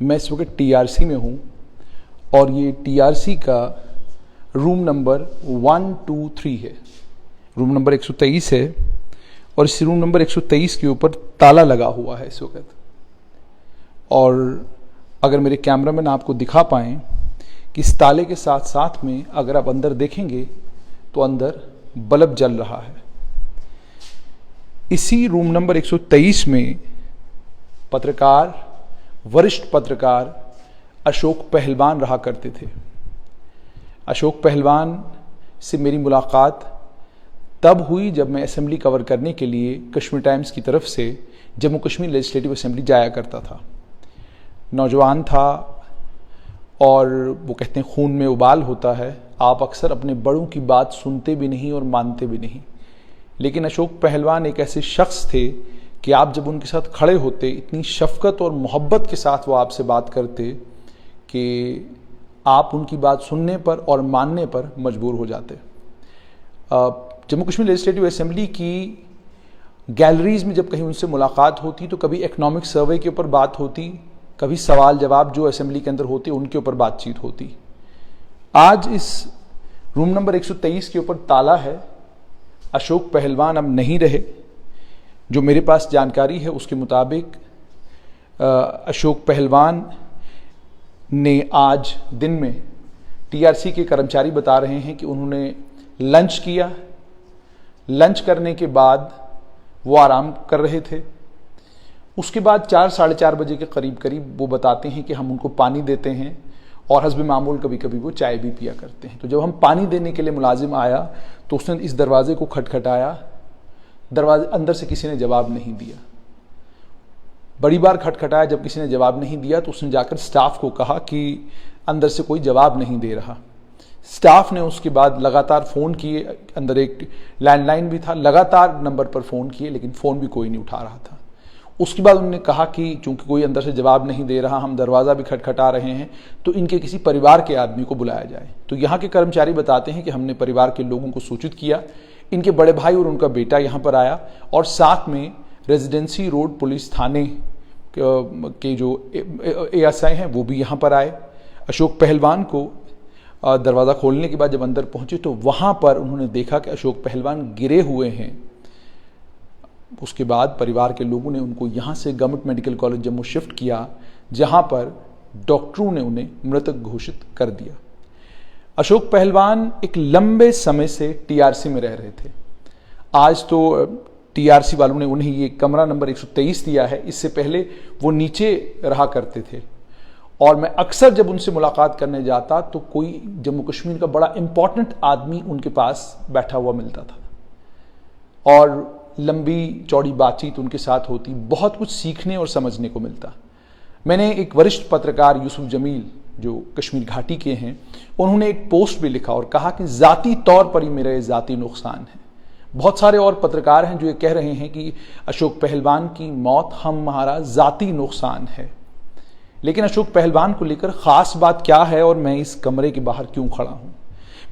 मैं इस वक्त टीआरसी में हूँ और ये टीआरसी का रूम नंबर 123 है। रूम नंबर 123 है और इस रूम नंबर 123 के ऊपर ताला लगा हुआ है इस वक्त। और अगर मेरे कैमरामैन आपको दिखा पाएँ कि इस ताले के साथ साथ में अगर आप अंदर देखेंगे तो अंदर बल्ब जल रहा है। इसी रूम नंबर 123 में पत्रकार, वरिष्ठ पत्रकार अशोक पहलवान रहा करते थे। अशोक पहलवान से मेरी मुलाकात तब हुई जब मैं असेंबली कवर करने के लिए कश्मीर टाइम्स की तरफ से जम्मू कश्मीर लेजिस्लेटिव असेंबली जाया करता था। नौजवान था और वो कहते हैं खून में उबाल होता है, आप अक्सर अपने बड़ों की बात सुनते भी नहीं और मानते भी नहीं। लेकिन अशोक पहलवान एक ऐसे शख्स थे कि आप जब उनके साथ खड़े होते इतनी शफकत और मोहब्बत के साथ वो आपसे बात करते कि आप उनकी बात सुनने पर और मानने पर मजबूर हो जाते। जम्मू कश्मीर लेजिस्लेटिव असेंबली की गैलरीज में जब कहीं उनसे मुलाकात होती तो कभी इकनॉमिक सर्वे के ऊपर बात होती, कभी सवाल जवाब जो असेंबली के अंदर होते उनके ऊपर बातचीत होती। आज इस रूम नंबर 123 के ऊपर ताला है। अशोक पहलवान अब नहीं रहे। जो मेरे पास जानकारी है उसके मुताबिक अशोक पहलवान ने आज दिन में, टीआरसी के कर्मचारी बता रहे हैं कि उन्होंने लंच किया। लंच करने के बाद वो आराम कर रहे थे। उसके बाद 4 साढ़े 4 बजे के करीब वो बताते हैं कि हम उनको पानी देते हैं और हस्ब मामूल कभी कभी वो चाय भी पिया करते हैं। तो जब हम पानी देने के लिए मुलाजिम आया तो उसने इस दरवाजे को खटखटाया। दरवाजे अंदर से किसी ने जवाब नहीं दिया। बड़ी बार खटखटाया, जब किसी ने जवाब नहीं दिया तो उसने जाकर स्टाफ को कहा कि अंदर से कोई जवाब नहीं दे रहा। स्टाफ ने उसके बाद लगातार फ़ोन किए, अंदर एक लैंडलाइन भी था, लगातार नंबर पर फ़ोन किए लेकिन फ़ोन भी कोई नहीं उठा रहा था। उसके बाद उन्होंने कहा कि चूंकि कोई अंदर से जवाब नहीं दे रहा, हम दरवाज़ा भी खटखटा रहे हैं, तो इनके किसी परिवार के आदमी को बुलाया जाए। तो यहाँ के कर्मचारी बताते हैं कि हमने परिवार के लोगों को सूचित किया। इनके बड़े भाई और उनका बेटा यहाँ पर आया और साथ में रेजिडेंसी रोड पुलिस थाने के जो एएसआई हैं वो भी यहाँ पर आए। अशोक पहलवान को दरवाज़ा खोलने के बाद जब अंदर पहुँचे तो वहाँ पर उन्होंने देखा कि अशोक पहलवान गिरे हुए हैं। उसके बाद परिवार के लोगों ने उनको यहाँ से government medical college Jammu shift किया, जहाँ पर डॉक्टरों ने उन्हें मृतक घोषित कर दिया। अशोक पहलवान एक लंबे समय से टीआरसी में रह रहे थे। आज तो टीआरसी वालों ने उन्हें ये कमरा नंबर 123 दिया है। इससे पहले वो नीचे रहा करते थे और मैं अक्सर जब उनसे मुलाकात करने जाता तो कोई जम्मू कश्मीर का बड़ा इंपॉर्टेंट आदमी उनके पास बैठा हुआ मिलता था और लंबी चौड़ी बातचीत उनके साथ होती। बहुत कुछ सीखने और समझने को मिलता। मैंने एक वरिष्ठ पत्रकार यूसुफ जमील जो कश्मीर घाटी के हैं, उन्होंने एक पोस्ट भी लिखा और कहा कि ज़ाती तौर पर ही मेरा ये ज़ाती नुकसान है। बहुत सारे और पत्रकार हैं जो ये कह रहे हैं कि अशोक पहलवान की मौत हमारा ज़ाती नुकसान है। लेकिन अशोक पहलवान को लेकर ख़ास बात क्या है और मैं इस कमरे के बाहर क्यों खड़ा हूँ?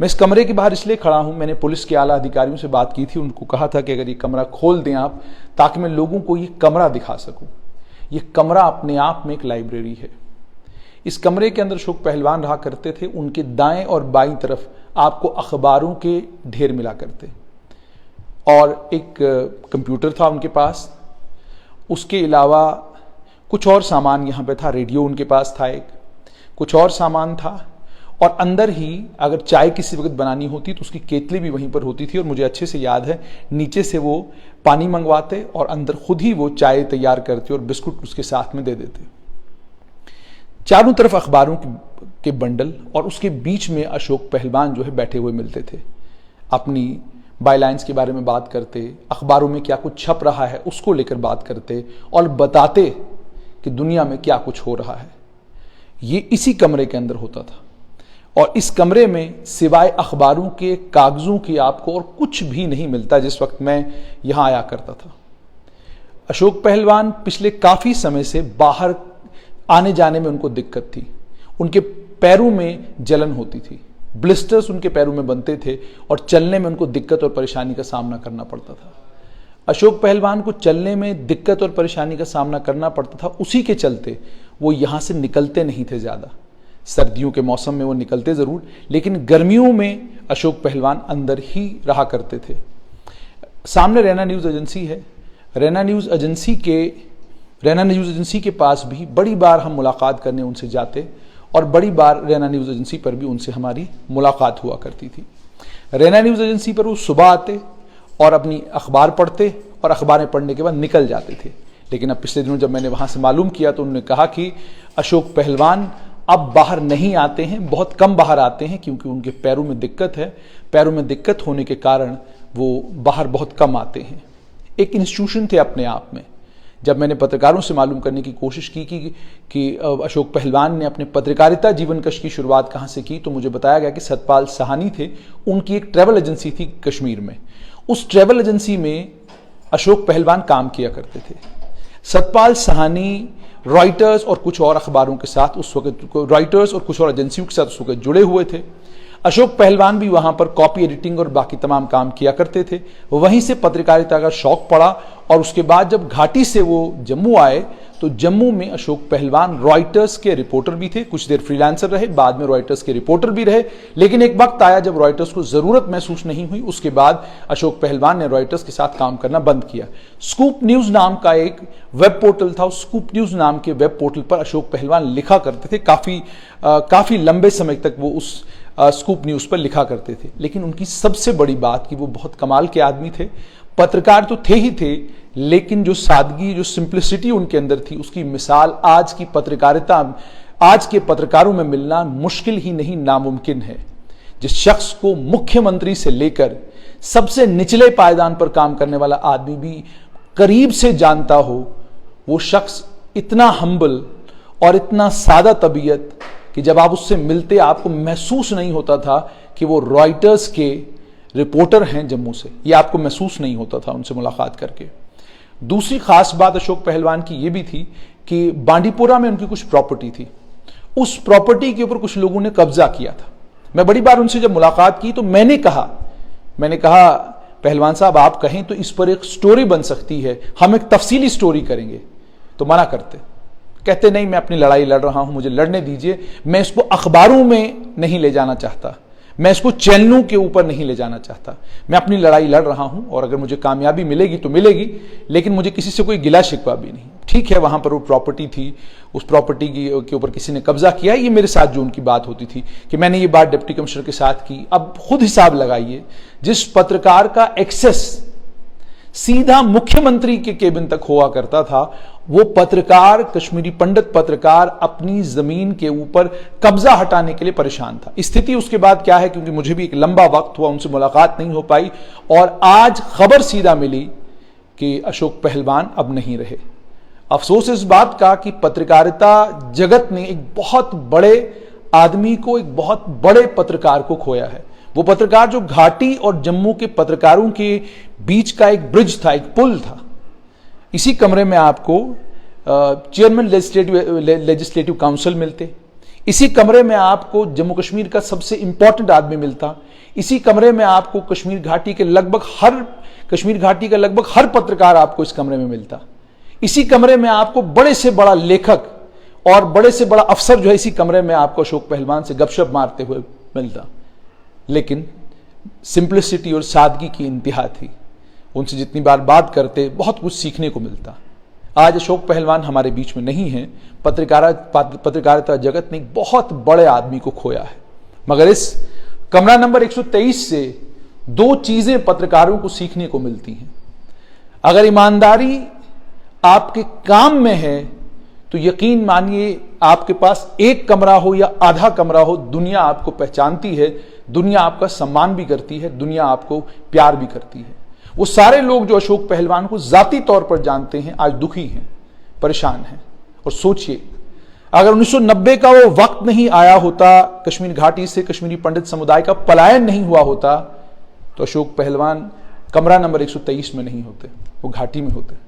मैं इस कमरे के बाहर इसलिए खड़ा हूँ, मैंने पुलिस के आला अधिकारियों से बात की थी। उनको कहा था कि अगर ये कमरा खोल दें आप, ताकि मैं लोगों को ये कमरा दिखा सकूँ। ये कमरा अपने आप में एक लाइब्रेरी है। इस कमरे के अंदर अशोक पहलवान रहा करते थे। उनके दाएं और बाईं तरफ आपको अखबारों के ढेर मिला करते और एक कंप्यूटर था उनके पास। उसके अलावा कुछ और सामान यहाँ पे था। रेडियो उनके पास था, एक कुछ और सामान था और अंदर ही अगर चाय किसी वक्त बनानी होती तो उसकी केतली भी वहीं पर होती थी। और मुझे अच्छे से याद है, नीचे से वो पानी मंगवाते और अंदर खुद ही वो चाय तैयार करते और बिस्कुट उसके साथ में दे देते। चारों तरफ अखबारों के बंडल और उसके बीच में अशोक पहलवान जो है बैठे हुए मिलते थे। अपनी बायलाइंस के बारे में बात करते, अखबारों में क्या कुछ छप रहा है उसको लेकर बात करते और बताते कि दुनिया में क्या कुछ हो रहा है। ये इसी कमरे के अंदर होता था और इस कमरे में सिवाय अखबारों के कागजों की आपको और कुछ भी नहीं मिलता। जिस वक्त मैं यहाँ आया करता था, अशोक पहलवान पिछले काफ़ी समय से बाहर आने जाने में उनको दिक्कत थी। उनके पैरों में जलन होती थी, ब्लिस्टर्स उनके पैरों में बनते थे और चलने में उनको दिक्कत और परेशानी का सामना करना पड़ता था। अशोक पहलवान को चलने में दिक्कत और परेशानी का सामना करना पड़ता था। उसी के चलते वो यहाँ से निकलते नहीं थे ज़्यादा। सर्दियों के मौसम में वो निकलते ज़रूर, लेकिन गर्मियों में अशोक पहलवान अंदर ही रहा करते थे। सामने रैना न्यूज़ एजेंसी है। रैना न्यूज़ एजेंसी के पास भी बड़ी बार हम मुलाकात करने उनसे जाते और बड़ी बार रैना न्यूज़ एजेंसी पर भी उनसे हमारी मुलाकात हुआ करती थी। रैना न्यूज़ एजेंसी पर वो सुबह आते और अपनी अखबार पढ़ते और अखबारें पढ़ने के बाद निकल जाते थे। लेकिन अब पिछले दिनों जब मैंने वहाँ से मालूम किया तो उन्होंने कहा कि अशोक पहलवान अब बाहर नहीं आते हैं, बहुत कम बाहर आते हैं, क्योंकि उनके पैरों में दिक्कत है। पैरों में दिक्कत होने के कारण वो बाहर बहुत कम आते हैं। एक इंस्टीट्यूशन थे अपने आप में। जब मैंने पत्रकारों से मालूम करने की कोशिश की कि अशोक पहलवान ने अपने पत्रकारिता जीवन कश की शुरुआत कहाँ से की, तो मुझे बताया गया कि सतपाल सहानी थे, उनकी एक ट्रैवल एजेंसी थी कश्मीर में। उस ट्रैवल एजेंसी में अशोक पहलवान काम किया करते थे। सतपाल सहानी रॉयटर्स और कुछ और अखबारों के साथ उस वक्त, रॉयटर्स और कुछ और एजेंसियों के साथ उस वक्त जुड़े हुए थे। अशोक पहलवान भी वहां पर कॉपी एडिटिंग और बाकी तमाम काम किया करते थे। वहीं से पत्रकारिता का शौक पड़ा और उसके बाद जब घाटी से वो जम्मू आए तो जम्मू में अशोक पहलवान रॉयटर्स के रिपोर्टर भी थे। कुछ देर फ्रीलांसर रहे, बाद में रॉयटर्स के रिपोर्टर भी रहे। लेकिन एक वक्त आया जब रॉयटर्स को जरूरत महसूस नहीं हुई, उसके बाद अशोक पहलवान ने रॉयटर्स के साथ काम करना बंद किया। स्कूप न्यूज नाम का एक वेब पोर्टल था, उस स्कूप न्यूज नाम के वेब पोर्टल पर अशोक पहलवान लिखा करते थे। काफी लंबे समय तक वो उस स्कूप न्यूज पर लिखा करते थे। लेकिन उनकी सबसे बड़ी बात कि वो बहुत कमाल के आदमी थे। पत्रकार तो थे ही थे, लेकिन जो सादगी, जो सिंप्लिसिटी उनके अंदर थी, उसकी मिसाल आज की पत्रकारिता, आज के पत्रकारों में मिलना मुश्किल ही नहीं, नामुमकिन है। जिस शख्स को मुख्यमंत्री से लेकर सबसे निचले पायदान पर काम करने वाला आदमी भी करीब से जानता हो, वो शख्स इतना हम्बल और इतना सादा तबीयत कि जब आप उससे मिलते आपको महसूस नहीं होता था कि वो रॉयटर्स के रिपोर्टर हैं जम्मू से। ये आपको महसूस नहीं होता था उनसे मुलाकात करके। दूसरी खास बात अशोक पहलवान की ये भी थी कि बांडीपुरा में उनकी कुछ प्रॉपर्टी थी। उस प्रॉपर्टी के ऊपर कुछ लोगों ने कब्जा किया था। मैं बड़ी बार उनसे जब मुलाकात की तो मैंने कहा पहलवान साहब आप कहें तो इस पर एक स्टोरी बन सकती है, हम एक तफसीली स्टोरी करेंगे। तो मना कहते नहीं, मैं अपनी लड़ाई लड़ रहा हूं, मुझे लड़ने दीजिए। मैं इसको अखबारों में नहीं ले जाना चाहता, मैं इसको चैनलों के ऊपर नहीं ले जाना चाहता। मैं अपनी लड़ाई लड़ रहा हूं और अगर मुझे कामयाबी मिलेगी तो मिलेगी, लेकिन मुझे किसी से कोई गिला शिकवा भी नहीं। ठीक है, वहां पर वो प्रॉपर्टी थी, उस प्रॉपर्टी के ऊपर किसी ने कब्जा किया। ये मेरे साथ जो उनकी बात होती थी कि मैंने ये बात डिप्टी कमिश्नर के साथ की। अब खुद हिसाब लगाइए, जिस पत्रकार का एक्सेस सीधा मुख्यमंत्री के केबिन तक हुआ करता था, वो पत्रकार, कश्मीरी पंडित पत्रकार, अपनी जमीन के ऊपर कब्जा हटाने के लिए परेशान था। स्थिति उसके बाद क्या है, क्योंकि मुझे भी एक लंबा वक्त हुआ, उनसे मुलाकात नहीं हो पाई और आज खबर सीधा मिली कि अशोक पहलवान अब नहीं रहे। अफसोस इस बात का कि पत्रकारिता जगत ने एक बहुत बड़े आदमी को, एक बहुत बड़े पत्रकार को खोया है। वो पत्रकार जो घाटी और जम्मू के पत्रकारों के बीच का एक ब्रिज था, एक पुल था। इसी कमरे में आपको चेयरमैन लेजिस्लेटिव काउंसिल मिलते, इसी कमरे में आपको जम्मू कश्मीर का सबसे इंपॉर्टेंट आदमी मिलता, इसी कमरे में आपको कश्मीर घाटी का लगभग हर पत्रकार आपको इस कमरे में मिलता। इसी कमरे में आपको बड़े से बड़ा लेखक और बड़े से बड़ा अफसर जो है इसी कमरे में आपको अशोक पहलवान से गपशप मारते हुए मिलता। लेकिन सिंप्लिसिटी और सादगी की इंतहा थी। उनसे जितनी बार बात करते बहुत कुछ सीखने को मिलता। आज अशोक पहलवान हमारे बीच में नहीं है। पत्रकारिता जगत ने एक बहुत बड़े आदमी को खोया है। मगर इस कमरा नंबर 123 से दो चीजें पत्रकारों को सीखने को मिलती हैं। अगर ईमानदारी आपके काम में है तो यकीन मानिए, आपके पास एक कमरा हो या आधा कमरा हो, दुनिया आपको पहचानती है, दुनिया आपका सम्मान भी करती है, दुनिया आपको प्यार भी करती है। वो सारे लोग जो अशोक पहलवान को जाती तौर पर जानते हैं आज दुखी हैं, परेशान हैं। और सोचिए, अगर 1990 का वो वक्त नहीं आया होता, कश्मीर घाटी से कश्मीरी पंडित समुदाय का पलायन नहीं हुआ होता, तो अशोक पहलवान कमरा नंबर 123 में नहीं होते, वो घाटी में होते।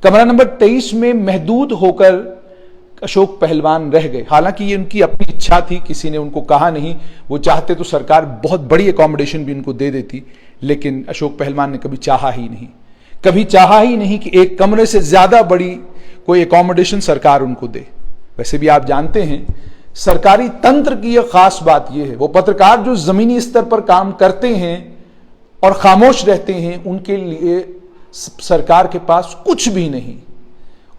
कमरा नंबर 23 में महदूद होकर अशोक पहलवान रह गए। हालांकि ये उनकी अपनी इच्छा थी, किसी ने उनको कहा नहीं। वो चाहते तो सरकार बहुत बड़ी अकोमोडेशन भी उनको दे देती, लेकिन अशोक पहलवान ने कभी चाहा ही नहीं कि एक कमरे से ज्यादा बड़ी कोई अकोमोडेशन सरकार उनको दे। वैसे भी आप जानते हैं सरकारी तंत्र की यह खास बात यह है, वो पत्रकार जो जमीनी स्तर पर काम करते हैं और खामोश रहते हैं, उनके लिए सरकार के पास कुछ भी नहीं।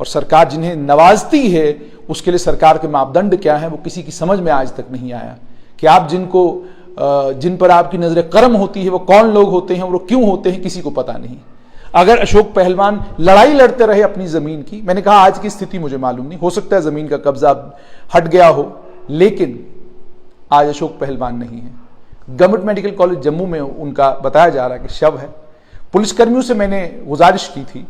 और सरकार जिन्हें नवाजती है उसके लिए सरकार के मापदंड क्या है वो किसी की समझ में आज तक नहीं आया कि आप जिन पर आपकी नजरें कर्म होती है वो कौन लोग होते हैं और वो क्यों होते हैं, किसी को पता नहीं। अगर अशोक पहलवान लड़ाई लड़ते रहे अपनी जमीन की, मैंने कहा आज की स्थिति मुझे मालूम नहीं, हो सकता है जमीन का कब्जा हट गया हो, लेकिन आज अशोक पहलवान नहीं है। गवर्नमेंट मेडिकल कॉलेज जम्मू में उनका बताया जा रहा है कि शव है। पुलिसकर्मियों से मैंने गुजारिश की थी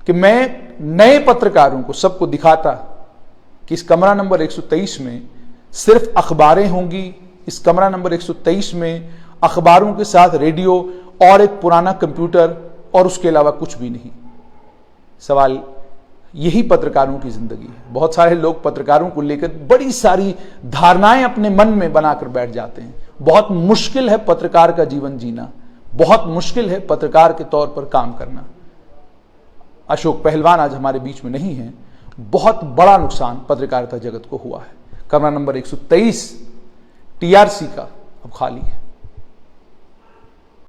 कि मैं नए पत्रकारों को सबको दिखाता कि इस कमरा नंबर 123 में सिर्फ अखबारें होंगी, इस कमरा नंबर 123 में अखबारों के साथ रेडियो और एक पुराना कंप्यूटर और उसके अलावा कुछ भी नहीं। सवाल यही पत्रकारों की जिंदगी है। बहुत सारे लोग पत्रकारों को लेकर बड़ी सारी धारणाएं अपने मन में बनाकर बैठ जाते हैं। बहुत मुश्किल है पत्रकार का जीवन जीना, बहुत मुश्किल है पत्रकार के तौर पर काम करना। अशोक पहलवान आज हमारे बीच में नहीं है, बहुत बड़ा नुकसान पत्रकारिता जगत को हुआ है। कमरा नंबर 123 टीआरसी का अब खाली है।